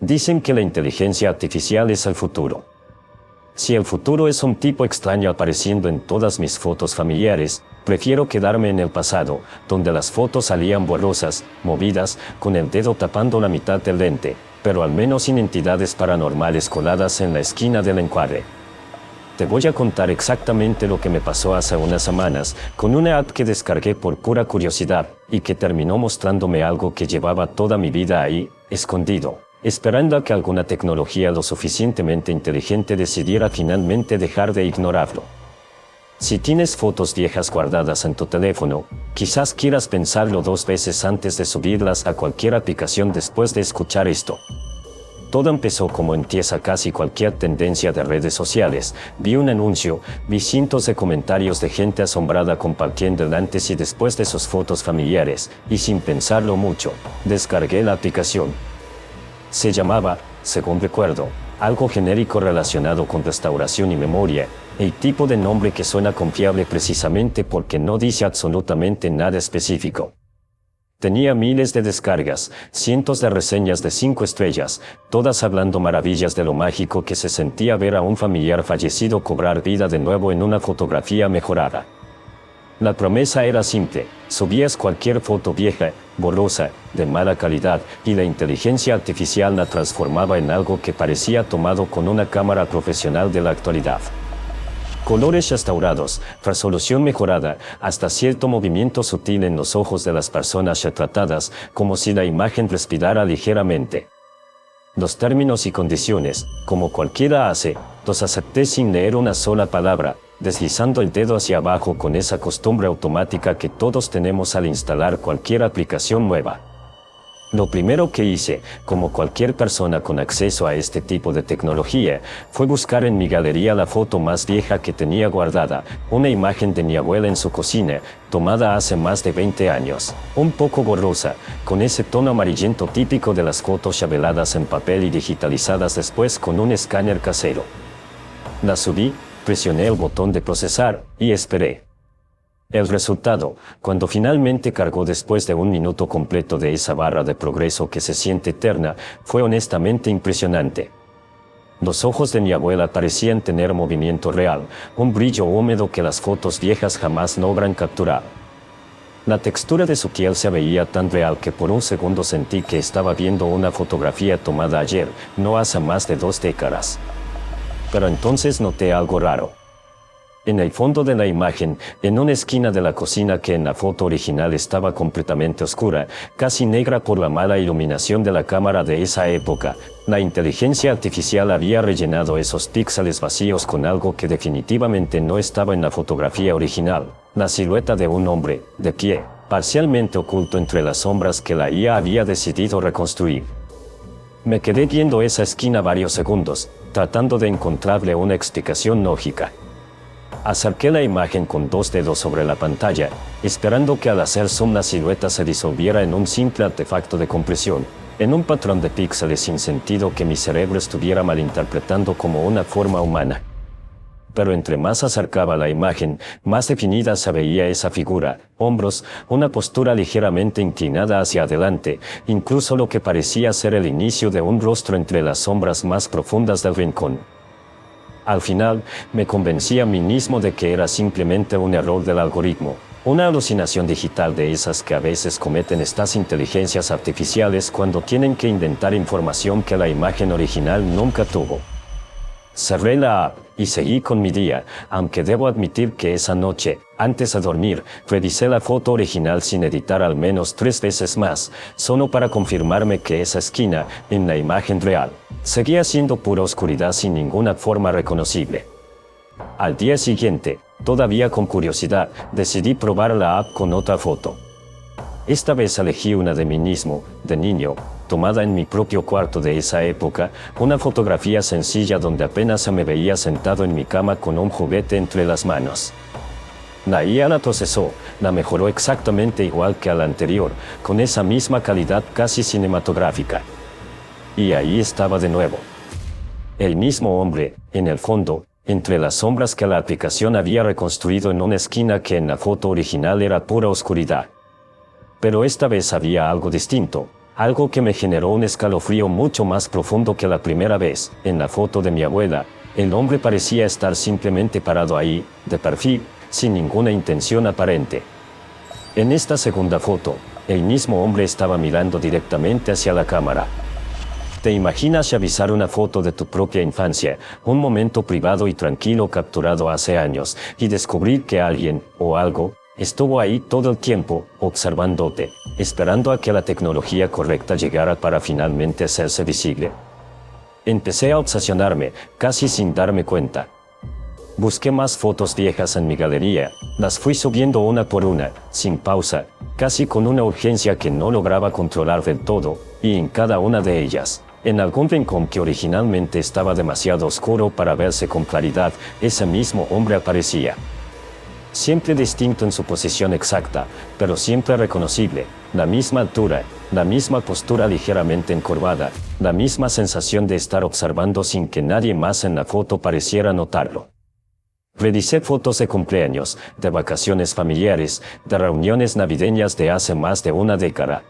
Dicen que la inteligencia artificial es el futuro. Si el futuro es un tipo extraño apareciendo en todas mis fotos familiares, prefiero quedarme en el pasado, donde las fotos salían borrosas, movidas, con el dedo tapando la mitad del lente, pero al menos sin entidades paranormales coladas en la esquina del encuadre. Te voy a contar exactamente lo que me pasó hace unas semanas, con una app que descargué por pura curiosidad, y que terminó mostrándome algo que llevaba toda mi vida ahí, escondido, esperando a que alguna tecnología lo suficientemente inteligente decidiera finalmente dejar de ignorarlo. Si tienes fotos viejas guardadas en tu teléfono, quizás quieras pensarlo 2 veces antes de subirlas a cualquier aplicación después de escuchar esto. Todo empezó como empieza casi cualquier tendencia de redes sociales. Vi un anuncio, vi cientos de comentarios de gente asombrada compartiendo el antes y después de sus fotos familiares, y sin pensarlo mucho, descargué la aplicación. Se llamaba, según recuerdo, algo genérico relacionado con restauración y memoria, el tipo de nombre que suena confiable precisamente porque no dice absolutamente nada específico. Tenía miles de descargas, cientos de reseñas de 5 estrellas, todas hablando maravillas de lo mágico que se sentía ver a un familiar fallecido cobrar vida de nuevo en una fotografía mejorada. La promesa era simple: subías cualquier foto vieja, borrosa, de mala calidad, y la inteligencia artificial la transformaba en algo que parecía tomado con una cámara profesional de la actualidad. Colores restaurados, resolución mejorada, hasta cierto movimiento sutil en los ojos de las personas retratadas, como si la imagen respirara ligeramente. Los términos y condiciones, como cualquiera hace, los acepté sin leer una sola palabra, deslizando el dedo hacia abajo con esa costumbre automática que todos tenemos al instalar cualquier aplicación nueva. Lo primero que hice, como cualquier persona con acceso a este tipo de tecnología, fue buscar en mi galería la foto más vieja que tenía guardada, una imagen de mi abuela en su cocina, tomada hace más de 20 años, un poco borrosa, con ese tono amarillento típico de las fotos reveladas en papel y digitalizadas después con un escáner casero. La subí, presioné el botón de procesar, y esperé. El resultado, cuando finalmente cargó después de 1 minuto completo de esa barra de progreso que se siente eterna, fue honestamente impresionante. Los ojos de mi abuela parecían tener movimiento real, un brillo húmedo que las fotos viejas jamás logran capturar. La textura de su piel se veía tan real que por un segundo sentí que estaba viendo una fotografía tomada ayer, no hace más de 2 décadas. Pero entonces noté algo raro. En el fondo de la imagen, en una esquina de la cocina que en la foto original estaba completamente oscura, casi negra por la mala iluminación de la cámara de esa época, la inteligencia artificial había rellenado esos píxeles vacíos con algo que definitivamente no estaba en la fotografía original: la silueta de un hombre, de pie, parcialmente oculto entre las sombras que la IA había decidido reconstruir. Me quedé viendo esa esquina varios segundos, tratando de encontrarle una explicación lógica. Acerqué la imagen con 2 dedos sobre la pantalla, esperando que al hacer zoom la silueta se disolviera en un simple artefacto de compresión, en un patrón de píxeles sin sentido que mi cerebro estuviera malinterpretando como una forma humana. Pero entre más acercaba la imagen, más definida se veía esa figura: hombros, una postura ligeramente inclinada hacia adelante, incluso lo que parecía ser el inicio de un rostro entre las sombras más profundas del rincón. Al final, me convencí a mí mismo de que era simplemente un error del algoritmo, una alucinación digital de esas que a veces cometen estas inteligencias artificiales cuando tienen que inventar información que la imagen original nunca tuvo. Cerré la app y seguí con mi día, aunque debo admitir que esa noche, antes de dormir, revisé la foto original sin editar al menos 3 veces más, solo para confirmarme que esa esquina, en la imagen real, seguía siendo pura oscuridad sin ninguna forma reconocible. Al día siguiente, todavía con curiosidad, decidí probar la app con otra foto. Esta vez elegí una de mí mismo, de niño, tomada en mi propio cuarto de esa época, una fotografía sencilla donde apenas se me veía sentado en mi cama con un juguete entre las manos. La IA la procesó, la mejoró exactamente igual que a la anterior, con esa misma calidad casi cinematográfica. Y ahí estaba de nuevo. El mismo hombre, en el fondo, entre las sombras que la aplicación había reconstruido en una esquina que en la foto original era pura oscuridad. Pero esta vez había algo distinto. algo que me generó un escalofrío mucho más profundo que la primera vez. En la foto de mi abuela, el hombre parecía estar simplemente parado ahí, de perfil, sin ninguna intención aparente. En esta segunda foto, el mismo hombre estaba mirando directamente hacia la cámara. ¿Te imaginas revisar una foto de tu propia infancia, un momento privado y tranquilo capturado hace años, y descubrir que alguien, o algo, estuvo ahí todo el tiempo, observándote, esperando a que la tecnología correcta llegara para finalmente hacerse visible? Empecé a obsesionarme, casi sin darme cuenta. Busqué más fotos viejas en mi galería, las fui subiendo una por una, sin pausa, casi con una urgencia que no lograba controlar del todo, y en cada una de ellas, en algún rincón que originalmente estaba demasiado oscuro para verse con claridad, ese mismo hombre aparecía. Siempre distinto en su posición exacta, pero siempre reconocible, la misma altura, la misma postura ligeramente encorvada, la misma sensación de estar observando sin que nadie más en la foto pareciera notarlo. Revisé fotos de cumpleaños, de vacaciones familiares, de reuniones navideñas de hace más de una década.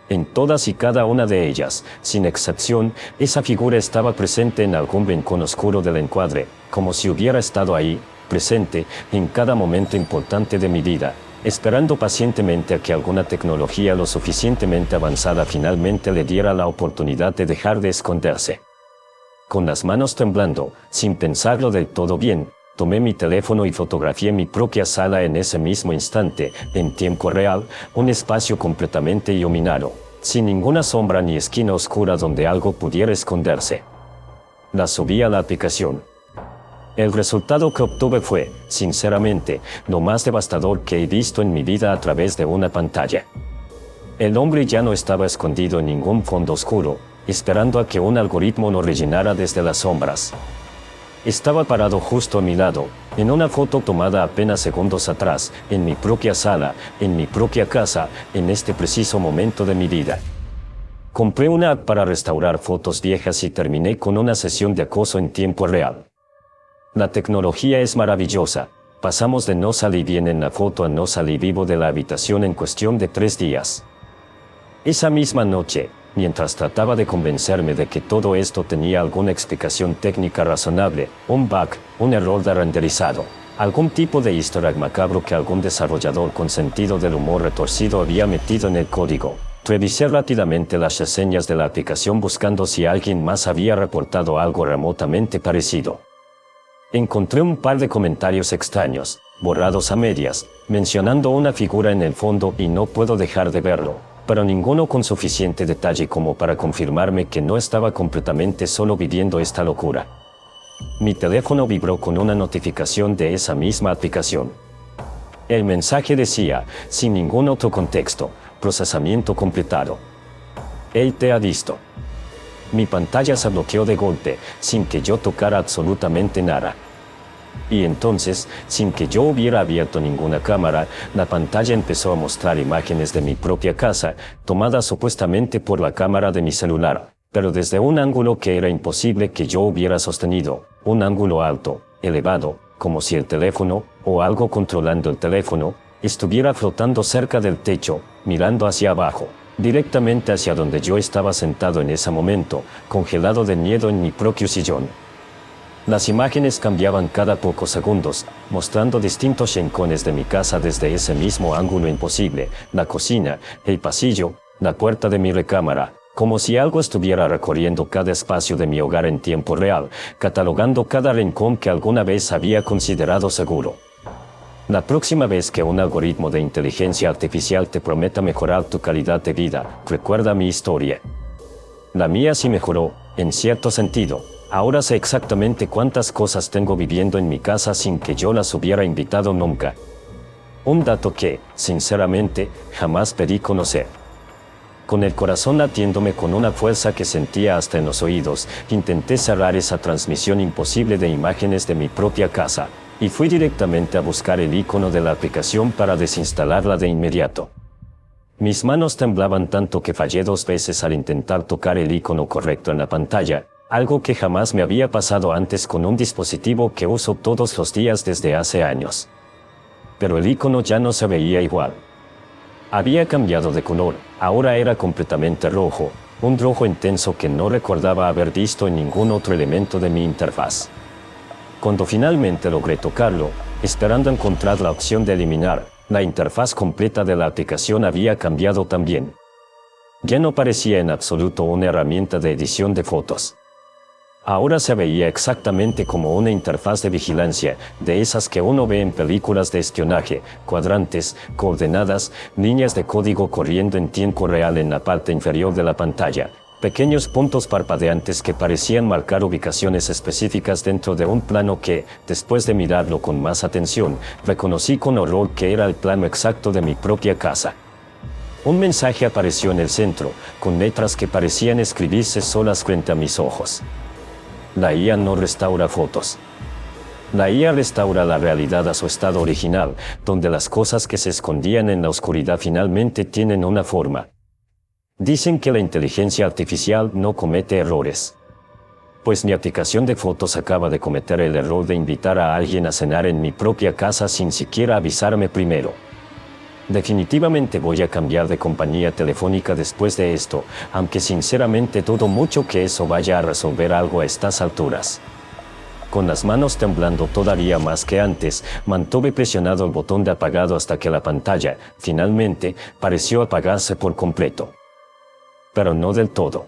En todas y cada una de ellas, sin excepción, esa figura estaba presente en algún rincón oscuro del encuadre, como si hubiera estado ahí, presente, en cada momento importante de mi vida, esperando pacientemente a que alguna tecnología lo suficientemente avanzada finalmente le diera la oportunidad de dejar de esconderse. Con las manos temblando, sin pensarlo del todo bien, tomé mi teléfono y fotografié mi propia sala en ese mismo instante, en tiempo real, un espacio completamente iluminado, sin ninguna sombra ni esquina oscura donde algo pudiera esconderse. La subí a la aplicación. El resultado que obtuve fue, sinceramente, lo más devastador que he visto en mi vida a través de una pantalla. El hombre ya no estaba escondido en ningún fondo oscuro, esperando a que un algoritmo lo rellenara desde las sombras. Estaba parado justo a mi lado, en una foto tomada apenas segundos atrás, en mi propia sala, en mi propia casa, en este preciso momento de mi vida. Compré una app para restaurar fotos viejas y terminé con una sesión de acoso en tiempo real. La tecnología es maravillosa. Pasamos de no salir bien en la foto a no salir vivo de la habitación en cuestión de 3 días. Esa misma noche, mientras trataba de convencerme de que todo esto tenía alguna explicación técnica razonable, un bug, un error de renderizado, algún tipo de easter egg macabro que algún desarrollador con sentido del humor retorcido había metido en el código, revisé rápidamente las reseñas de la aplicación buscando si alguien más había reportado algo remotamente parecido. Encontré un par de comentarios extraños, borrados a medias, mencionando una figura en el fondo y no puedo dejar de verlo, pero ninguno con suficiente detalle como para confirmarme que no estaba completamente solo viviendo esta locura. Mi teléfono vibró con una notificación de esa misma aplicación. El mensaje decía, sin ningún otro contexto, procesamiento completado. Él te ha visto. Mi pantalla se bloqueó de golpe, sin que yo tocara absolutamente nada. Y entonces, sin que yo hubiera abierto ninguna cámara, la pantalla empezó a mostrar imágenes de mi propia casa, tomadas supuestamente por la cámara de mi celular, pero desde un ángulo que era imposible que yo hubiera sostenido, un ángulo alto, elevado, como si el teléfono, o algo controlando el teléfono, estuviera flotando cerca del techo, mirando hacia abajo, directamente hacia donde yo estaba sentado en ese momento, congelado de miedo en mi propio sillón. Las imágenes cambiaban cada pocos segundos, mostrando distintos rincones de mi casa desde ese mismo ángulo imposible, la cocina, el pasillo, la puerta de mi recámara, como si algo estuviera recorriendo cada espacio de mi hogar en tiempo real, catalogando cada rincón que alguna vez había considerado seguro. La próxima vez que un algoritmo de inteligencia artificial te prometa mejorar tu calidad de vida, recuerda mi historia. La mía sí mejoró, en cierto sentido. Ahora sé exactamente cuántas cosas tengo viviendo en mi casa sin que yo las hubiera invitado nunca. Un dato que, sinceramente, jamás pedí conocer. Con el corazón latiéndome con una fuerza que sentía hasta en los oídos, intenté cerrar esa transmisión imposible de imágenes de mi propia casa, y fui directamente a buscar el icono de la aplicación para desinstalarla de inmediato. Mis manos temblaban tanto que fallé 2 veces al intentar tocar el icono correcto en la pantalla, algo que jamás me había pasado antes con un dispositivo que uso todos los días desde hace años. Pero el icono ya no se veía igual. Había cambiado de color, ahora era completamente rojo, un rojo intenso que no recordaba haber visto en ningún otro elemento de mi interfaz. Cuando finalmente logré tocarlo, esperando encontrar la opción de eliminar, la interfaz completa de la aplicación había cambiado también. Ya no parecía en absoluto una herramienta de edición de fotos. Ahora se veía exactamente como una interfaz de vigilancia, de esas que uno ve en películas de espionaje, cuadrantes, coordenadas, líneas de código corriendo en tiempo real en la parte inferior de la pantalla, pequeños puntos parpadeantes que parecían marcar ubicaciones específicas dentro de un plano que, después de mirarlo con más atención, reconocí con horror que era el plano exacto de mi propia casa. Un mensaje apareció en el centro, con letras que parecían escribirse solas frente a mis ojos. La IA no restaura fotos. La IA restaura la realidad a su estado original, donde las cosas que se escondían en la oscuridad finalmente tienen una forma. Dicen que la inteligencia artificial no comete errores. Pues mi aplicación de fotos acaba de cometer el error de invitar a alguien a cenar en mi propia casa sin siquiera avisarme primero. Definitivamente voy a cambiar de compañía telefónica después de esto, aunque sinceramente dudo mucho que eso vaya a resolver algo a estas alturas. Con las manos temblando todavía más que antes, mantuve presionado el botón de apagado hasta que la pantalla, finalmente, pareció apagarse por completo. Pero no del todo.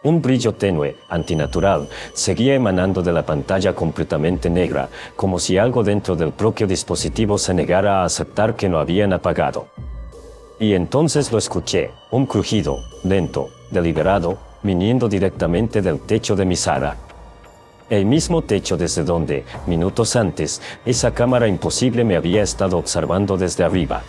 Un brillo tenue, antinatural, seguía emanando de la pantalla completamente negra, como si algo dentro del propio dispositivo se negara a aceptar que lo habían apagado. Y entonces lo escuché, un crujido, lento, deliberado, viniendo directamente del techo de mi sala. El mismo techo desde donde, minutos antes, esa cámara imposible me había estado observando desde arriba.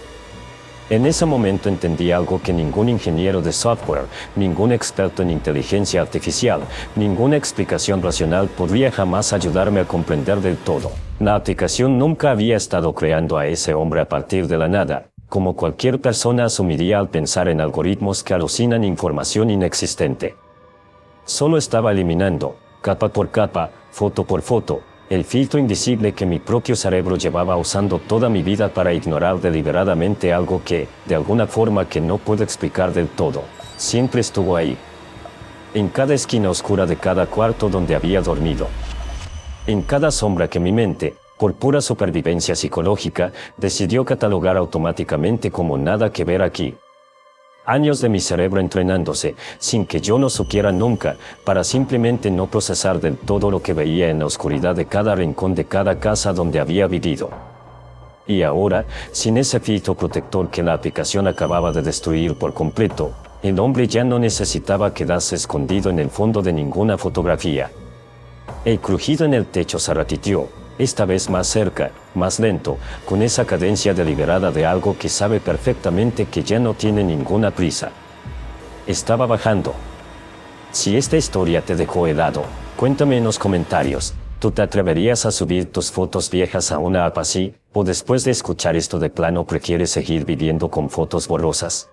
En ese momento entendí algo que ningún ingeniero de software, ningún experto en inteligencia artificial, ninguna explicación racional podría jamás ayudarme a comprender del todo. La aplicación nunca había estado creando a ese hombre a partir de la nada, como cualquier persona asumiría al pensar en algoritmos que alucinan información inexistente. Solo estaba eliminando, capa por capa, foto por foto, el filtro invisible que mi propio cerebro llevaba usando toda mi vida para ignorar deliberadamente algo que, de alguna forma que no puedo explicar del todo, siempre estuvo ahí. En cada esquina oscura de cada cuarto donde había dormido. En cada sombra que mi mente, por pura supervivencia psicológica, decidió catalogar automáticamente como nada que ver aquí. Años de mi cerebro entrenándose, sin que yo lo supiera nunca, para simplemente no procesar del todo lo que veía en la oscuridad de cada rincón de cada casa donde había vivido. Y ahora, sin ese filtro protector que la aplicación acababa de destruir por completo, el hombre ya no necesitaba quedarse escondido en el fondo de ninguna fotografía. El crujido en el techo se repitió, esta vez más cerca, más lento, con esa cadencia deliberada de algo que sabe perfectamente que ya no tiene ninguna prisa. Estaba bajando. Si esta historia te dejó helado, cuéntame en los comentarios. ¿Tú te atreverías a subir tus fotos viejas a una app así? ¿O después de escuchar esto de plano prefieres seguir viviendo con fotos borrosas?